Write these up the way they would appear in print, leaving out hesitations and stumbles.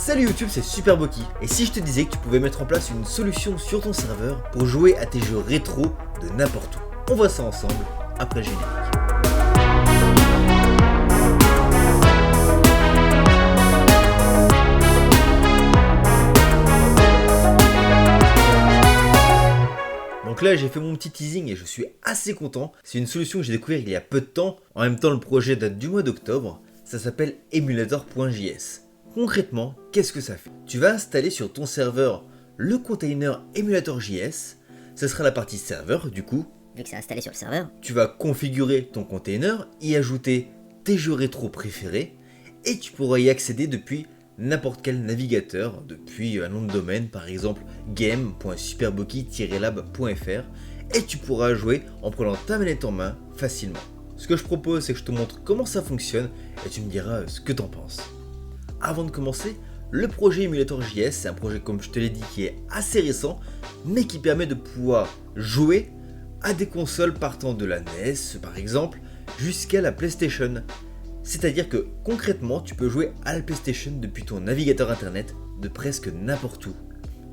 Salut YouTube, c'est Superboki. Et si je te disais que tu pouvais mettre en place une solution sur ton serveur pour jouer à tes jeux rétro de n'importe où? On voit ça ensemble après le générique. Donc là j'ai fait mon petit teasing et je suis assez content. C'est une solution que j'ai découvert il y a peu de temps. En même temps le projet date du mois d'octobre. Ça s'appelle emulator.js. Concrètement, qu'est-ce que ça fait? Tu vas installer sur ton serveur le container emulator.js. Ce sera la partie serveur du coup. Vu que c'est installé sur le serveur. Tu vas configurer ton container, y ajouter tes jeux rétro préférés et tu pourras y accéder depuis n'importe quel navigateur, depuis un nom de domaine, par exemple game.superboki-lab.fr, et tu pourras jouer en prenant ta manette en main facilement. Ce que je propose, c'est que je te montre comment ça fonctionne et tu me diras ce que t'en penses. Avant de commencer, le projet emulator.js, c'est un projet comme je te l'ai dit qui est assez récent, mais qui permet de pouvoir jouer à des consoles partant de la NES par exemple, jusqu'à la PlayStation. C'est-à-dire que concrètement, tu peux jouer à la PlayStation depuis ton navigateur internet de presque n'importe où.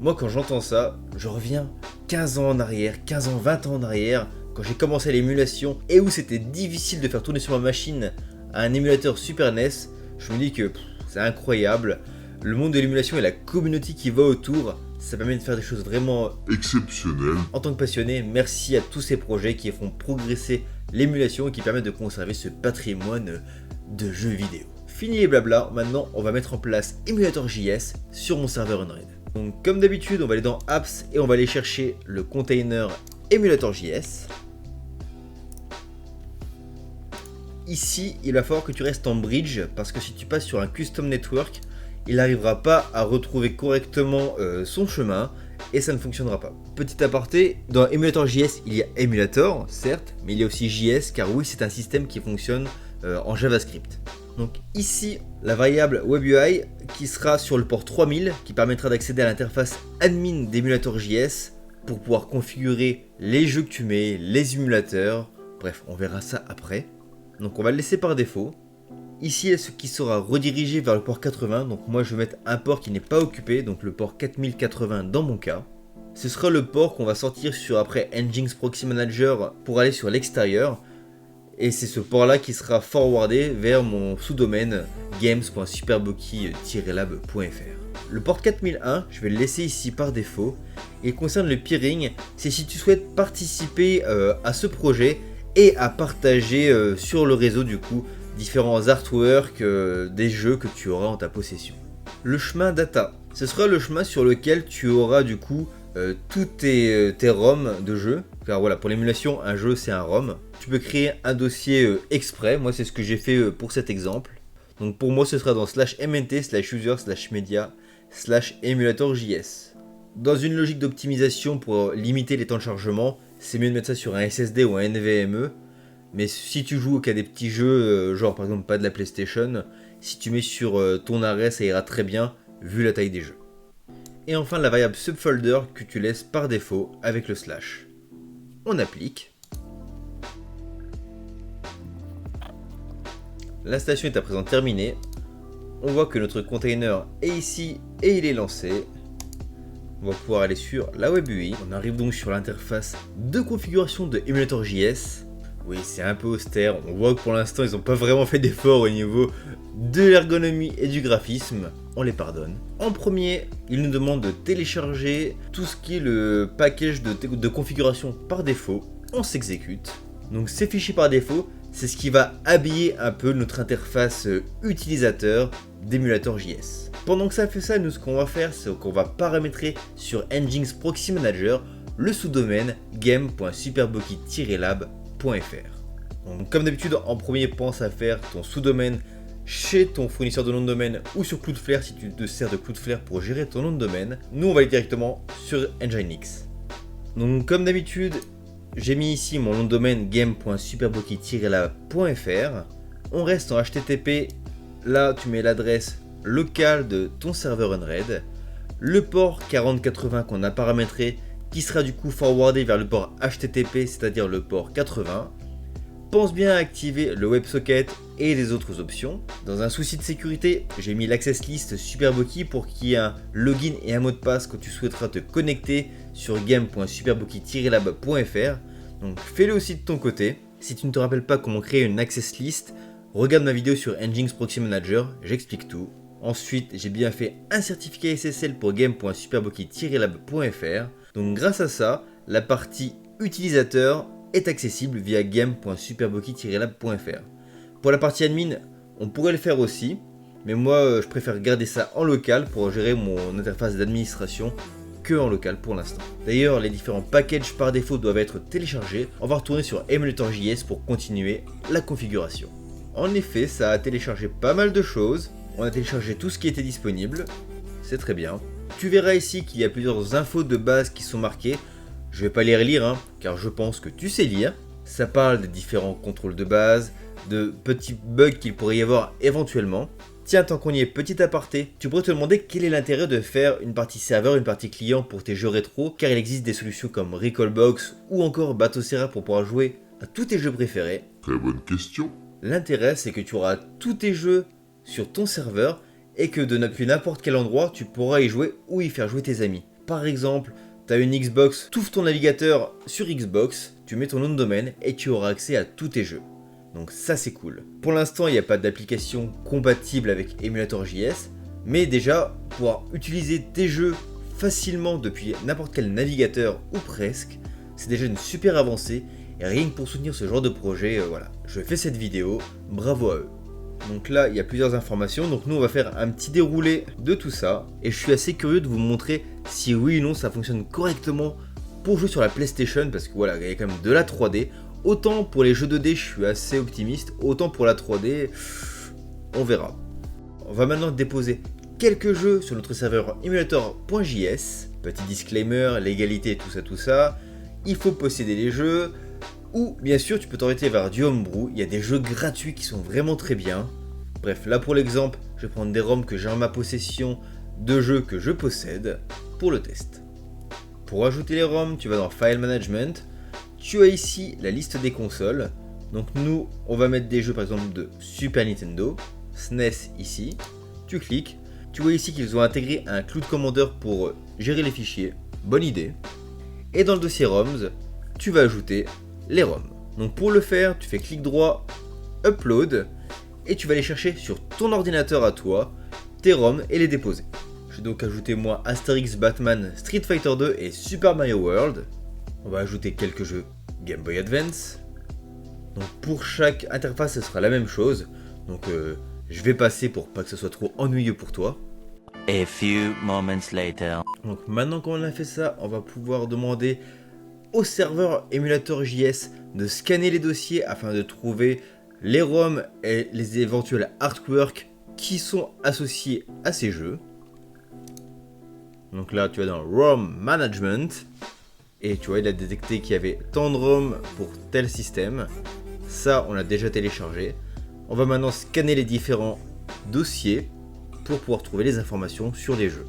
Moi quand j'entends ça, je reviens 15 ans en arrière, 15 ans, 20 ans en arrière, quand j'ai commencé l'émulation et où c'était difficile de faire tourner sur ma machine un émulateur Super NES, je me dis que c'est incroyable. Le monde de l'émulation et la communauté qui va autour, ça permet de faire des choses vraiment exceptionnelles. En tant que passionné, merci à tous ces projets qui font progresser l'émulation et qui permettent de conserver ce patrimoine de jeux vidéo. Fini les blabla, maintenant on va mettre en place emulator.js sur mon serveur Unreal. Donc comme d'habitude, on va aller dans Apps et on va aller chercher le container emulator.js. Ici, il va falloir que tu restes en bridge parce que si tu passes sur un custom network, il n'arrivera pas à retrouver correctement son chemin et ça ne fonctionnera pas. Petit aparté, dans emulator.js, il y a emulator, certes, mais il y a aussi JS car oui, c'est un système qui fonctionne en JavaScript. Donc ici, la variable WebUI qui sera sur le port 3000 qui permettra d'accéder à l'interface admin d'emulator.js pour pouvoir configurer les jeux que tu mets, les émulateurs, bref, on verra ça après. Donc on va le laisser par défaut. Ici, il y a ce qui sera redirigé vers le port 80. Donc moi, je vais mettre un port qui n'est pas occupé, donc le port 4080 dans mon cas. Ce sera le port qu'on va sortir sur après Nginx Proxy Manager pour aller sur l'extérieur. Et c'est ce port-là qui sera forwardé vers mon sous-domaine games.superboki-lab.fr. Le port 4001, je vais le laisser ici par défaut. Il concerne le peering. C'est si tu souhaites participer à ce projet et à partager sur le réseau du coup différents artworks des jeux que tu auras en ta possession. Le chemin data, ce sera le chemin sur lequel tu auras du coup tous tes ROM de jeu. Car voilà, pour l'émulation, un jeu c'est un ROM. Tu peux créer un dossier exprès, moi c'est ce que j'ai fait pour cet exemple. Donc pour moi ce sera dans /mnt/user/media/emulator.js. Dans une logique d'optimisation pour limiter les temps de chargement, c'est mieux de mettre ça sur un SSD ou un NVMe. Mais si tu joues qu'à des petits jeux, genre par exemple pas de la PlayStation, si tu mets sur ton arrêt, ça ira très bien vu la taille des jeux. Et enfin la variable subfolder que tu laisses par défaut avec le slash. On applique. L'installation est à présent terminée. On voit que notre container est ici et il est lancé. On va pouvoir aller sur la WebUI. On arrive donc sur l'interface de configuration de emulator.js. Oui, c'est un peu austère. On voit que pour l'instant, ils n'ont pas vraiment fait d'efforts au niveau de l'ergonomie et du graphisme. On les pardonne. En premier, ils nous demandent de télécharger tout ce qui est le package de configuration par défaut. On s'exécute. Donc ces fichiers par défaut, c'est ce qui va habiller un peu notre interface utilisateur d'emulator.js. Pendant que ça fait ça, nous ce qu'on va faire, c'est qu'on va paramétrer sur Nginx Proxy Manager le sous-domaine game.superboki-lab.fr. Donc, comme d'habitude, en premier, pense à faire ton sous-domaine chez ton fournisseur de nom de domaine ou sur Cloudflare si tu te sers de Cloudflare pour gérer ton nom de domaine. Nous, on va aller directement sur Nginx. Donc, comme d'habitude, j'ai mis ici mon nom de domaine game.superboki-lab.fr. On reste en HTTP. Là, tu mets l'adresse locale de ton serveur Unreal. Le port 4080 qu'on a paramétré qui sera du coup forwardé vers le port HTTP, c'est-à-dire le port 80. pense bien à activer le WebSocket et les autres options. Dans un souci de sécurité, j'ai mis l'access list SuperBookey pour qu'il y ait un login et un mot de passe quand tu souhaiteras te connecter sur game.superbookie-lab.fr. Donc fais-le aussi de ton côté. Si tu ne te rappelles pas comment créer une access list, regarde ma vidéo sur Nginx Proxy Manager, j'explique tout. Ensuite, j'ai bien fait un certificat SSL pour game.superbookie-lab.fr. Donc grâce à ça, la partie utilisateur est accessible via game.superbookie-lab.fr. Pour la partie admin, on pourrait le faire aussi, mais moi je préfère garder ça en local pour gérer mon interface d'administration que en local pour l'instant. D'ailleurs, les différents packages par défaut doivent être téléchargés. On va retourner sur Emulator.js pour continuer la configuration. En effet, ça a téléchargé pas mal de choses. On a téléchargé tout ce qui était disponible. C'est très bien. Tu verras ici qu'il y a plusieurs infos de base qui sont marquées. Je vais pas les relire, car je pense que tu sais lire. Ça parle des différents contrôles de base, de petits bugs qu'il pourrait y avoir éventuellement. Tiens, tant qu'on y est, petit aparté, tu pourrais te demander quel est l'intérêt de faire une partie serveur, une partie client pour tes jeux rétro, car il existe des solutions comme Recalbox ou encore Batocera pour pouvoir jouer à tous tes jeux préférés. Très bonne question. L'intérêt, c'est que tu auras tous tes jeux sur ton serveur et que depuis n'importe quel endroit, tu pourras y jouer ou y faire jouer tes amis. Par exemple, tu as une Xbox, tu ouvres ton navigateur sur Xbox, tu mets ton nom de domaine et tu auras accès à tous tes jeux. Donc ça c'est cool. Pour l'instant il n'y a pas d'application compatible avec Emulator.js, mais déjà pouvoir utiliser tes jeux facilement depuis n'importe quel navigateur ou presque, c'est déjà une super avancée et rien que pour soutenir ce genre de projet, voilà, je fais cette vidéo, bravo à eux. Donc là il y a plusieurs informations, donc nous on va faire un petit déroulé de tout ça et je suis assez curieux de vous montrer si oui ou non ça fonctionne correctement pour jouer sur la PlayStation parce que voilà, il y a quand même de la 3D. Autant pour les jeux 2D, je suis assez optimiste, autant pour la 3D, on verra. On va maintenant déposer quelques jeux sur notre serveur emulator.js. Petit disclaimer, légalité, tout ça. Il faut posséder les jeux. Ou bien sûr, tu peux t'orienter vers du homebrew. Il y a des jeux gratuits qui sont vraiment très bien. Bref, là pour l'exemple, je vais prendre des ROM que j'ai en ma possession de jeux que je possède pour le test. Pour ajouter les ROM, tu vas dans File Management. Tu as ici la liste des consoles. Donc nous, on va mettre des jeux par exemple de Super Nintendo, SNES ici. Tu cliques. Tu vois ici qu'ils ont intégré un Cloud Commander pour gérer les fichiers. Bonne idée. Et dans le dossier ROMs, tu vas ajouter les ROMs. Donc pour le faire, tu fais clic droit, Upload, et tu vas aller chercher sur ton ordinateur à toi tes ROMs et les déposer. J'ai donc ajouté moi Asterix, Batman, Street Fighter 2 et Super Mario World. On va ajouter quelques jeux Game Boy Advance. Donc pour chaque interface, ce sera la même chose. Donc je vais passer pour pas que ce soit trop ennuyeux pour toi. A few moments later. Donc maintenant qu'on a fait ça, on va pouvoir demander au serveur Emulator.js de scanner les dossiers afin de trouver les ROM et les éventuels artworks qui sont associés à ces jeux. Donc là tu vas dans ROM Management. Et tu vois, il a détecté qu'il y avait tant de ROM pour tel système. Ça, on l'a déjà téléchargé. On va maintenant scanner les différents dossiers pour pouvoir trouver les informations sur les jeux.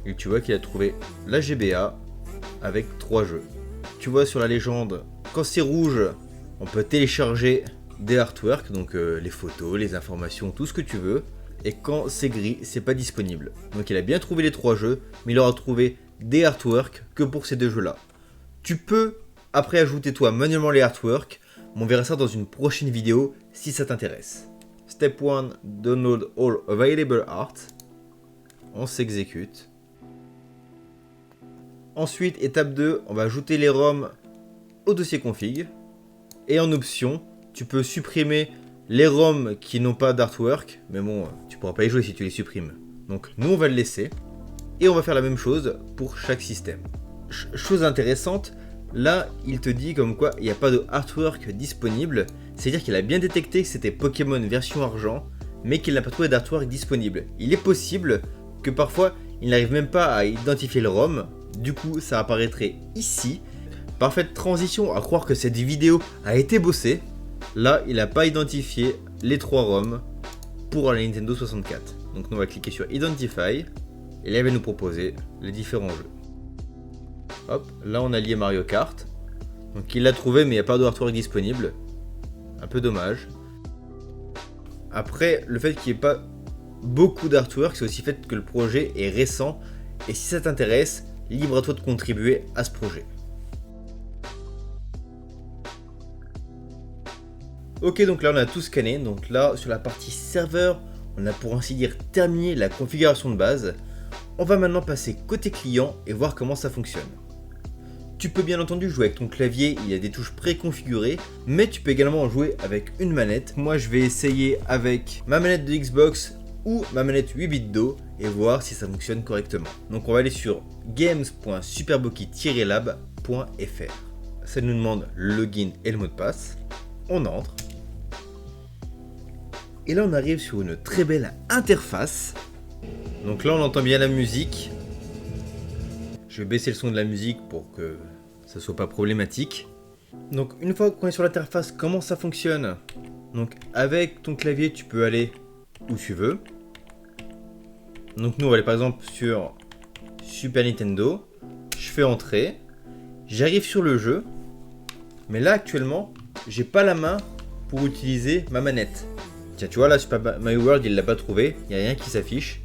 Et tu vois qu'il a trouvé la GBA avec 3 jeux. Tu vois sur la légende, quand c'est rouge, on peut télécharger des artworks, donc les photos, les informations, tout ce que tu veux. Et quand c'est gris, c'est pas disponible. Donc il a bien trouvé les 3 jeux, mais il aura trouvé des artworks que pour ces 2 jeux là. Tu peux après ajouter toi manuellement les artworks, mais on verra ça dans une prochaine vidéo si ça t'intéresse. Step 1, download all available art. On s'exécute. Ensuite, étape 2, on va ajouter les ROM au dossier config. Et en option, tu peux supprimer les ROM qui n'ont pas d'artwork, mais bon, tu pourras pas y jouer si tu les supprimes. Donc nous on va le laisser. Et on va faire la même chose pour chaque système. Chose intéressante, là il te dit comme quoi il n'y a pas de artwork disponible. C'est-à-dire qu'il a bien détecté que c'était Pokémon version argent, mais qu'il n'a pas trouvé d'artwork disponible. Il est possible que parfois il n'arrive même pas à identifier le ROM. Du coup ça apparaîtrait ici. Parfaite transition à croire que cette vidéo a été bossée. Là il n'a pas identifié les 3 ROM pour la Nintendo 64. Donc nous on va cliquer sur Identify. Et là, il va nous proposer les différents jeux. Hop, là on a lié Mario Kart. Donc il l'a trouvé, mais il n'y a pas de artwork disponible. Un peu dommage. Après, le fait qu'il n'y ait pas beaucoup d'artwork, c'est aussi le fait que le projet est récent. Et si ça t'intéresse, libre à toi de contribuer à ce projet. Ok, donc là on a tout scanné. Donc là, sur la partie serveur, on a pour ainsi dire terminé la configuration de base. On va maintenant passer côté client et voir comment ça fonctionne. Tu peux bien entendu jouer avec ton clavier, il y a des touches préconfigurées, mais tu peux également jouer avec une manette. Moi je vais essayer avec ma manette de Xbox ou ma manette 8 bits d'eau et voir si ça fonctionne correctement. Donc on va aller sur games.superboki-lab.fr. Ça nous demande le login et le mot de passe. On entre. Et là on arrive sur une très belle interface. Donc là on entend bien la musique. Je vais baisser le son de la musique pour que ça soit pas problématique. Donc une fois qu'on est sur l'interface, comment ça fonctionne? Donc avec ton clavier tu peux aller où tu veux. Donc nous on va aller par exemple sur Super Nintendo. Je fais entrer. J'arrive sur le jeu. Mais là actuellement j'ai pas la main pour utiliser ma manette. Tiens tu vois là Super Mario World il l'a pas trouvé. Il n'y a rien qui s'affiche.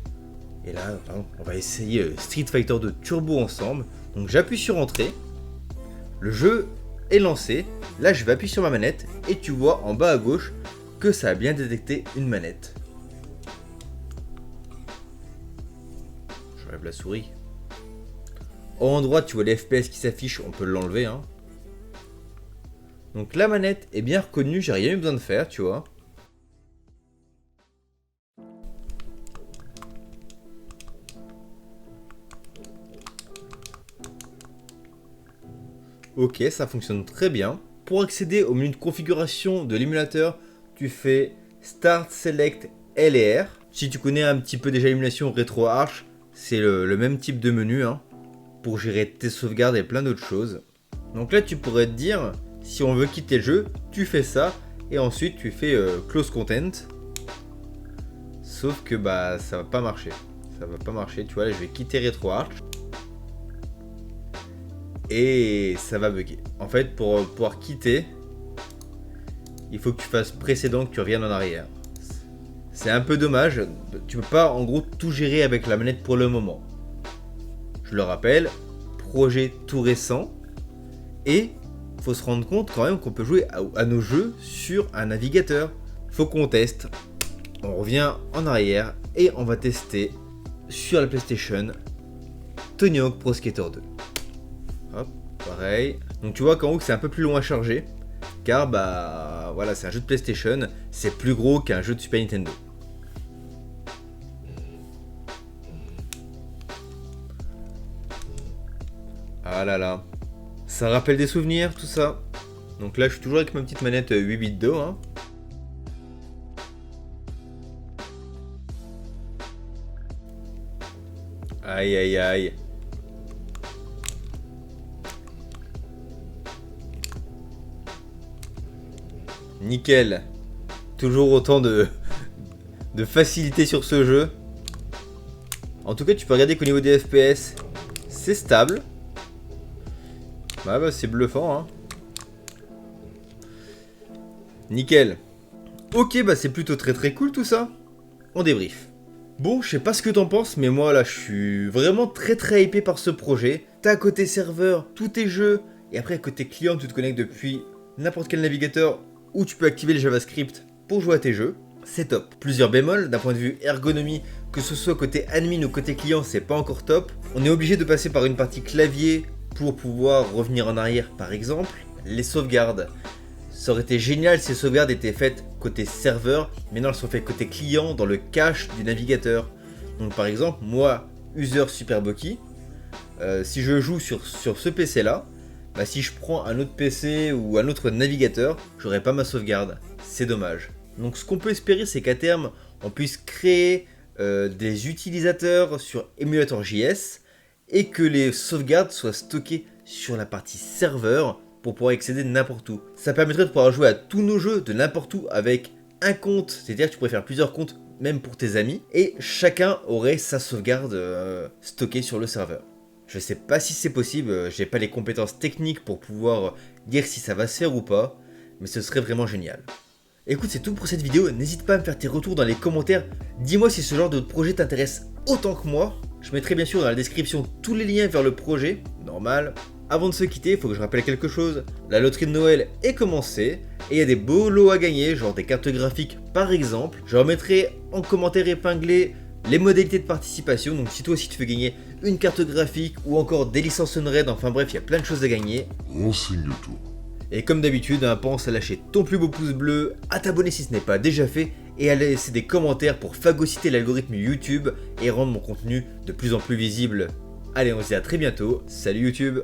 Et là, on va essayer Street Fighter 2 Turbo ensemble. Donc j'appuie sur Entrée. Le jeu est lancé. Là, je vais appuyer sur ma manette. Et tu vois en bas à gauche que ça a bien détecté une manette. J'enlève la souris. En droite, tu vois les FPS qui s'affichent. On peut l'enlever. Hein. Donc la manette est bien reconnue. J'ai rien eu besoin de faire, tu vois. Ok, ça fonctionne très bien. Pour accéder au menu de configuration de l'émulateur, tu fais Start, Select, L et R. Si tu connais un petit peu déjà l'émulation RetroArch, c'est le même type de menu hein, pour gérer tes sauvegardes et plein d'autres choses. Donc là, tu pourrais te dire, si on veut quitter le jeu, tu fais ça et ensuite tu fais Close Content. Sauf que bah ça va pas marcher. Ça va pas marcher, tu vois, là je vais quitter RetroArch. Et ça va bugger. En fait, pour pouvoir quitter, il faut que tu fasses précédent, que tu reviennes en arrière. C'est un peu dommage. Tu peux pas, en gros, tout gérer avec la manette pour le moment. Je le rappelle, projet tout récent. Et il faut se rendre compte quand même qu'on peut jouer à nos jeux sur un navigateur. Faut qu'on teste. On revient en arrière et on va tester sur la PlayStation Tony Hawk Pro Skater 2. Hop, pareil. Donc tu vois qu'en haut c'est un peu plus long à charger. Car bah voilà, c'est un jeu de PlayStation. C'est plus gros qu'un jeu de Super Nintendo. Ah là là. Ça rappelle des souvenirs tout ça. Donc là je suis toujours avec ma petite manette 8 bits d'eau. Hein. Aïe aïe aïe. Nickel. Toujours autant de facilité sur ce jeu. En tout cas, tu peux regarder qu'au niveau des FPS, c'est stable. Bah c'est bluffant. Hein. Nickel. Ok, bah c'est plutôt très cool tout ça. On débrief. Bon, je sais pas ce que t'en penses, mais moi là, je suis vraiment très hypé par ce projet. T'as côté serveur, tous tes jeux, et après côté client, tu te connectes depuis n'importe quel navigateur où tu peux activer le JavaScript pour jouer à tes jeux. C'est top. Plusieurs bémols, d'un point de vue ergonomie, que ce soit côté admin ou côté client, c'est pas encore top. On est obligé de passer par une partie clavier pour pouvoir revenir en arrière par exemple. Les sauvegardes. Ça aurait été génial si les sauvegardes étaient faites côté serveur, mais non, elles sont faites côté client dans le cache du navigateur. Donc par exemple, moi, user Superboki, si je joue sur ce PC là, bah, si je prends un autre PC ou un autre navigateur, j'aurai pas ma sauvegarde. C'est dommage. Donc ce qu'on peut espérer, c'est qu'à terme, on puisse créer des utilisateurs sur Emulator.js et que les sauvegardes soient stockées sur la partie serveur pour pouvoir accéder n'importe où. Ça permettrait de pouvoir jouer à tous nos jeux de n'importe où avec un compte, c'est-à-dire que tu pourrais faire plusieurs comptes même pour tes amis, et chacun aurait sa sauvegarde stockée sur le serveur. Je sais pas si c'est possible, j'ai pas les compétences techniques pour pouvoir dire si ça va se faire ou pas, mais ce serait vraiment génial. Écoute, c'est tout pour cette vidéo, n'hésite pas à me faire tes retours dans les commentaires, dis-moi si ce genre de projet t'intéresse autant que moi. Je mettrai bien sûr dans la description tous les liens vers le projet, normal. Avant de se quitter, il faut que je rappelle quelque chose, la loterie de Noël est commencée, et il y a des beaux lots à gagner, genre des cartes graphiques par exemple. Je remettrai en commentaire épinglé les modalités de participation, donc si toi aussi tu veux gagner une carte graphique ou encore des licences Unraid, enfin bref, il y a plein de choses à gagner. Renseigne-toi. Et comme d'habitude, pense à lâcher ton plus beau pouce bleu, à t'abonner si ce n'est pas déjà fait, et à laisser des commentaires pour phagocyter l'algorithme YouTube et rendre mon contenu de plus en plus visible. Allez, on se dit à très bientôt, salut YouTube!